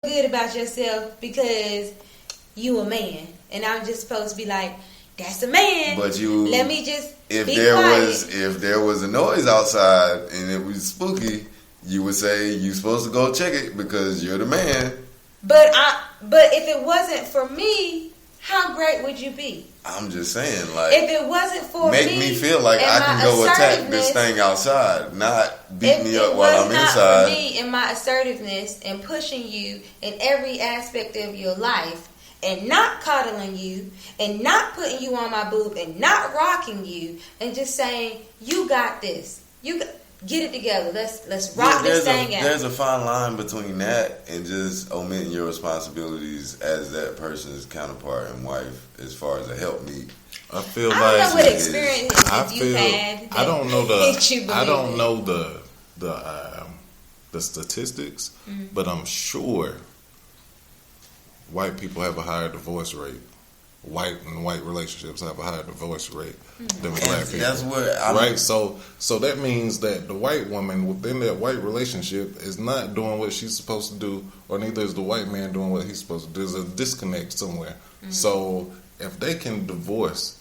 good about yourself because you a man, and I'm just supposed to be like, that's a man. But you, let me just if be there quiet. if there was a noise outside and it was spooky, you would say you supposed to go check it because you're the man. But if it wasn't for me, how great would you be? I'm just saying, like, if it wasn't for make me feel like I can go attack this thing outside, not beat me up while I'm inside. For me and my assertiveness and pushing you in every aspect of your life, and not coddling you, and not putting you on my boob, and not rocking you, and just saying, you got this. Get it together. Let's rock this thing out. There's a fine line between that and just omitting your responsibilities as that person's counterpart and wife as far as a helpmeet. I feel I like don't know what experience you had. I don't know the statistics, but I'm sure white people have a higher divorce rate. White relationships have a higher divorce rate than black people. That's what right. So that means that the white woman within that white relationship is not doing what she's supposed to do, or neither is the white man doing what he's supposed to do. There's a disconnect somewhere. So if they can divorce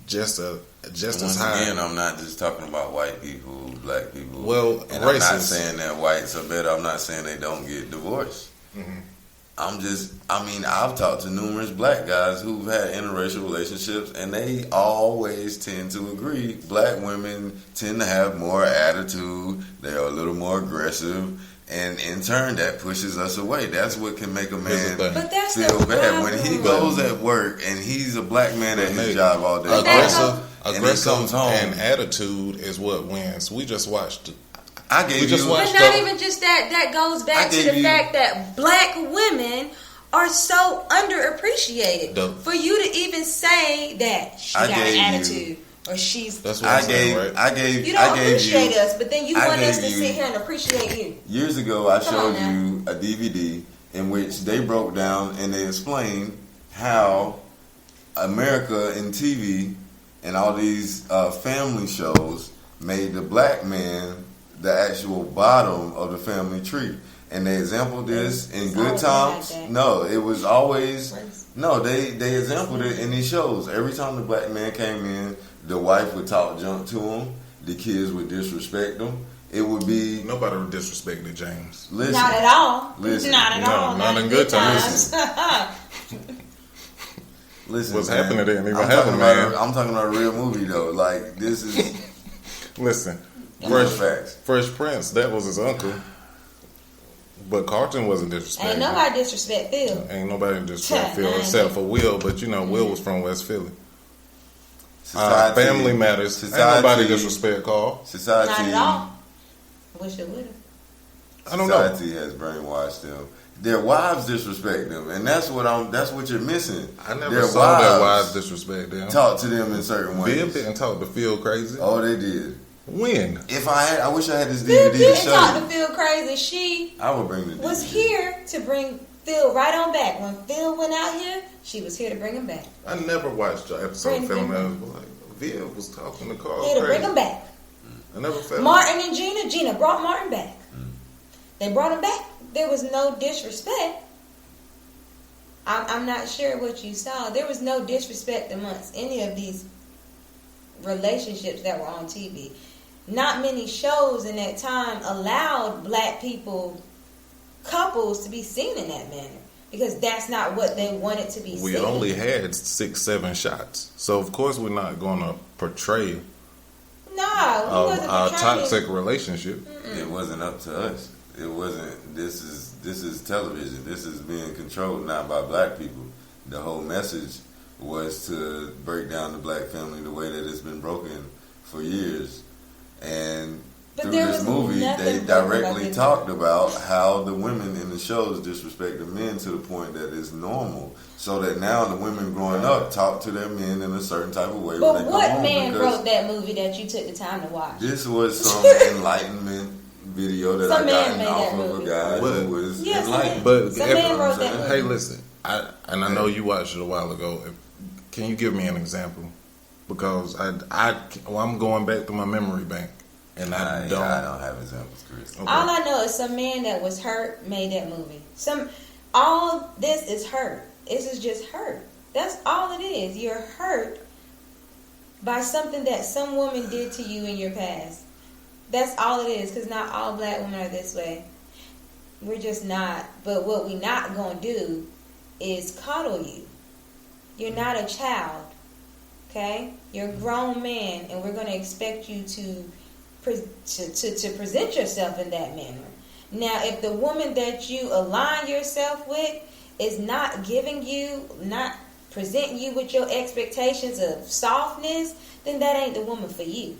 just as high. Again, I'm not just talking about white people, black people. Well, and racist. I'm not saying that whites are better. I'm not saying they don't get divorced. I've talked to numerous black guys who've had interracial relationships, and they always tend to agree. Black women tend to have more attitude. They are a little more aggressive. And in turn, that pushes us away. That's what can make a man feel bad. When he goes at work and he's a black man at his job all day. Aggressive and attitude is what wins. We just watched but not even just that. That goes back to the fact that black women are so underappreciated. For you to even say that she got an attitude or she's... That's what I'm saying, right? You don't appreciate us, but then you want us to sit here and appreciate you. Years ago, I showed you a DVD in which they broke down and they explained how America in TV and all these family shows made the black man the actual bottom of the family tree. And they exampled this in good times. No, it was always... No, they exampled it in these shows. Every time the black man came in, the wife would talk junk to him. The kids would disrespect him. It would be... Nobody would disrespect the James. Listen. Not at all. Listen. Not at all. Not in good times. Listen, what's happening there? Even happening, man. I'm talking about a real movie, though. Like, this is... Listen. Fresh Prince, that was his uncle. But Carlton wasn't disrespected. Ain't nobody disrespect Phil. Ain't nobody disrespect Phil except for Will. But Will was from West Philly. Family matters. Ain't nobody disrespect Carl. Society. Not at all. Wish it would have. I don't know. Society has brainwashed them. Their wives disrespect them, and that's what you're missing. I never saw their wives disrespect them. Talk to them in certain ways. Viv didn't talk to Phil crazy. Oh, they did. When? I wish I had this Phil DVD to didn't show talk you. to Phil crazy. I would bring the DVD. Was here to bring Phil right on back. When Phil went out here, she was here to bring him back. I never watched an episode of Phil and was like, Viv was talking to Carl here to bring him back. I never felt Martin and Gina brought Martin back. They brought him back. There was no disrespect. I'm not sure what you saw. There was no disrespect amongst any of these relationships that were on TV. Not many shows in that time allowed black couples to be seen in that manner, because that's not what they wanted to be seen. We only had 6-7 shots, so of course we're not going to portray a toxic relationship. It wasn't up to us. It wasn't. This is television. This is being controlled not by black people. The whole message was to break down the black family the way that it's been broken for years. And through this movie, they directly talked about how the women in the shows disrespect the men to the point that it's normal. So that now the women growing up talk to their men in a certain type of way. But what man wrote that movie that you took the time to watch? This was some enlightenment video that I got off of a guy who was enlightened. But some man wrote that movie. Hey, listen, I know you watched it a while ago. Can you give me an example? Because I'm going back to my memory bank, and I don't have examples, Chris. Okay. All I know is some man that was hurt made that movie. all this is hurt. This is just hurt. That's all it is. You're hurt by something that some woman did to you in your past. That's all it is, because not all black women are this way. We're just not. But what we not going to do is coddle you. You're not a child, okay? You're a grown man, and we're going to expect you to present yourself in that manner. Now, if the woman that you align yourself with is not giving you, not presenting you with your expectations of softness, then that ain't the woman for you.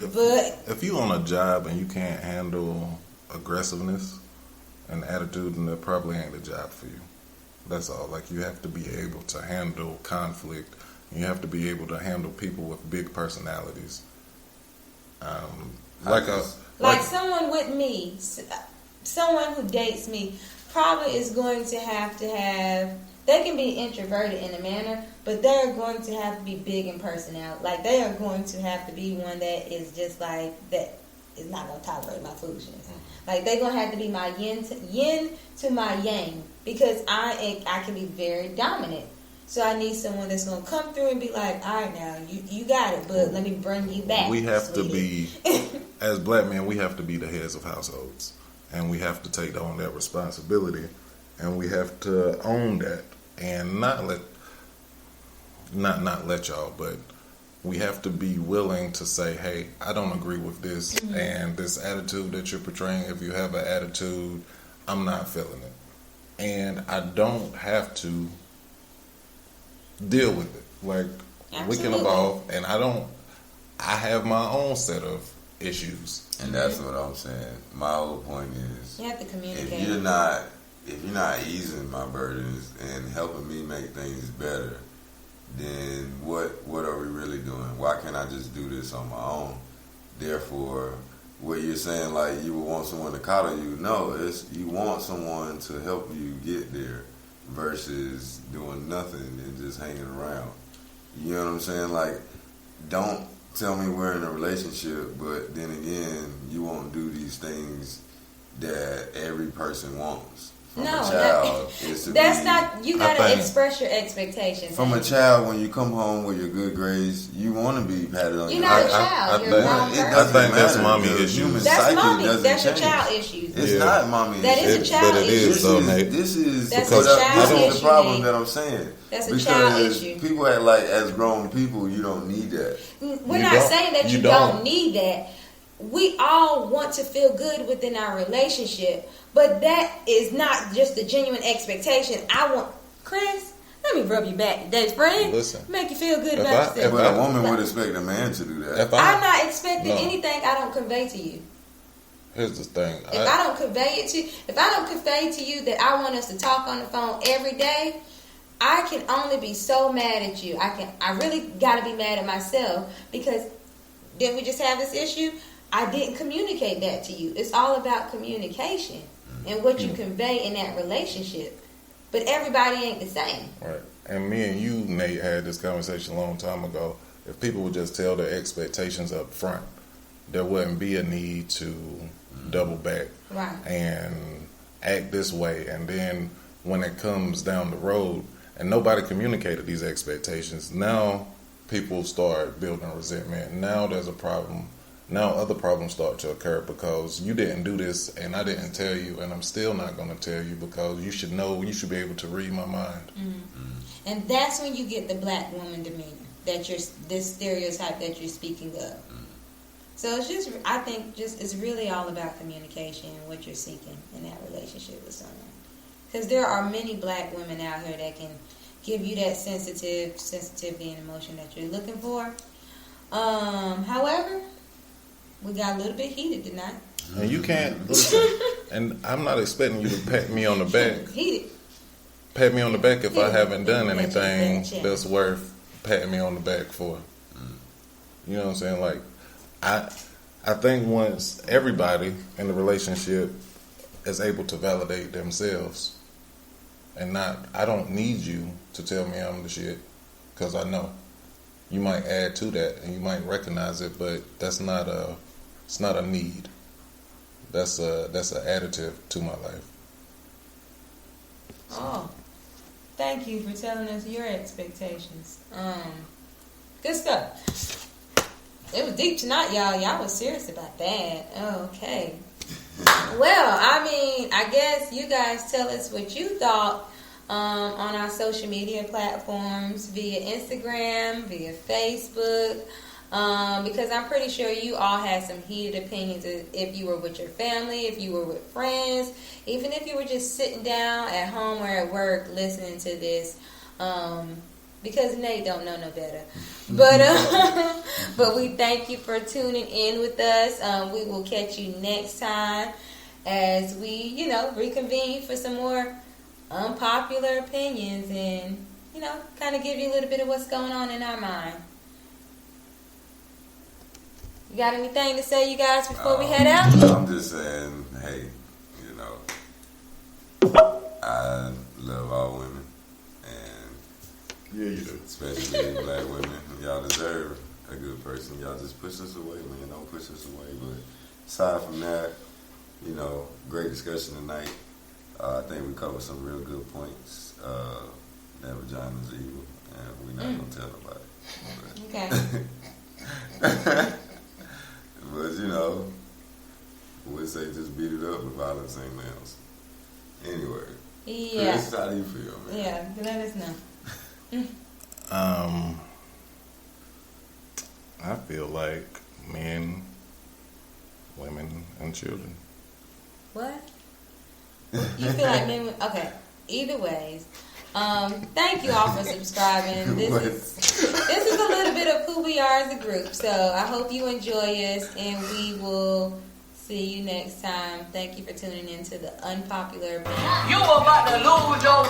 If you on a job and you can't handle aggressiveness and attitude, then that probably ain't the job for you. That's all. Like, you have to be able to handle conflict. You have to be able to handle people with big personalities. Like someone with me, someone who dates me, probably is going to have. They can be introverted in a manner, but they're going to have to be big in personality. Like, they are going to have to be one that is just like, that is not going to tolerate my foolishness. Like, they're going to have to be my yin to my yang, because I can be very dominant. So I need someone that's going to come through and be like, all right, now, you got it, but let me bring you back. We have to be, as black men, we have to be the heads of households. And we have to take on that responsibility. And we have to own that. And not let y'all, but we have to be willing to say, hey, I don't agree with this. Mm-hmm. And this attitude that you're portraying, if you have an attitude, I'm not feeling it. And I don't have to deal with it. Like, absolutely. We can evolve, and I have my own set of issues. And that's what I'm saying. My whole point is, you have to communicate. If you're not easing my burdens and helping me make things better, then what are we really doing? Why can't I just do this on my own? Therefore, what you're saying, like, you would want someone to coddle you. No, it's you want someone to help you get there versus doing nothing and just hanging around. You know what I'm saying? Like, don't tell me we're in a relationship, but then again, you won't do these things that every person wants. From a child, you gotta express your expectations. From a child, when you come home with your good grades, you want to be patted on. You're not a child. You're a grown person. I think that's mommy issues. That's mommy. That's your child issues. It's not mommy. That is a child issue. But it is, though, Nate. This is a child issue. This is the problem that I'm saying. That's a child issue. People act like, as grown people, you don't need that. We're not saying that you don't need that. We all want to feel good within our relationship, but that is not just a genuine expectation. I want, Chris, let me rub you back today, friend. Listen, make you feel good about yourself. But a woman would expect a man to do that. I'm not expecting anything I don't convey to you. Here's the thing. If I don't convey to you that I want us to talk on the phone every day, I can only be so mad at you. I really gotta be mad at myself, because didn't we just have this issue? I didn't communicate that to you. It's all about communication and what you convey in that relationship. But everybody ain't the same. Right. And me and you, Nate, had this conversation a long time ago. If people would just tell their expectations up front, there wouldn't be a need to double back and act this way. And then when it comes down the road, and nobody communicated these expectations, now people start building resentment. Now there's a problem. Now other problems start to occur because you didn't do this and I didn't tell you, and I'm still not going to tell you because you should know, you should be able to read my mind. Mm-hmm. And that's when you get the black woman demeanor, this stereotype that you're speaking of. Mm-hmm. So I think it's really all about communication and what you're seeking in that relationship with someone. Because there are many black women out here that can give you that sensitivity and emotion that you're looking for. However, we got a little bit heated tonight. And you can't listen. And I'm not expecting you to pat me on the back. Heated. Pat me on the back if I haven't done anything that's worth patting me on the back for. You know what I'm saying? Like, I think once everybody in the relationship is able to validate themselves, and I don't need you to tell me I'm the shit, because I know. You might add to that and you might recognize it, but it's not a need. That's an additive to my life. Oh, thank you for telling us your expectations. Good stuff. It was deep tonight, y'all. Y'all was serious about that. Oh, okay. Well, I mean, I guess you guys tell us what you thought on our social media platforms, via Instagram, via Facebook, because I'm pretty sure you all had some heated opinions if you were with your family, if you were with friends, even if you were just sitting down at home or at work listening to this, because Nate don't know no better. But we thank you for tuning in with us. We will catch you next time as we, reconvene for some more unpopular opinions and, kind of give you a little bit of what's going on in our mind. You got anything to say, you guys, before we head out? I'm just saying, hey, I love all women, and yeah, you do, especially black women. Y'all deserve a good person. Y'all just push us away, man. Don't push us away. But aside from that, great discussion tonight. I think we covered some real good points. That vagina's evil, and we're not gonna tell nobody. Okay. But we'll say just beat it up, but violence ain't nails. Anyway, yeah. Chris, how do you feel, man? Yeah, let us know. I feel like men, women, and children. What? You feel like men? Okay. Either ways. Thank you all for subscribing. This is a little bit of who we are as a group. So I hope you enjoy us, and we will see you next time. Thank you for tuning in to the Unpopular Opinion. You about to lose your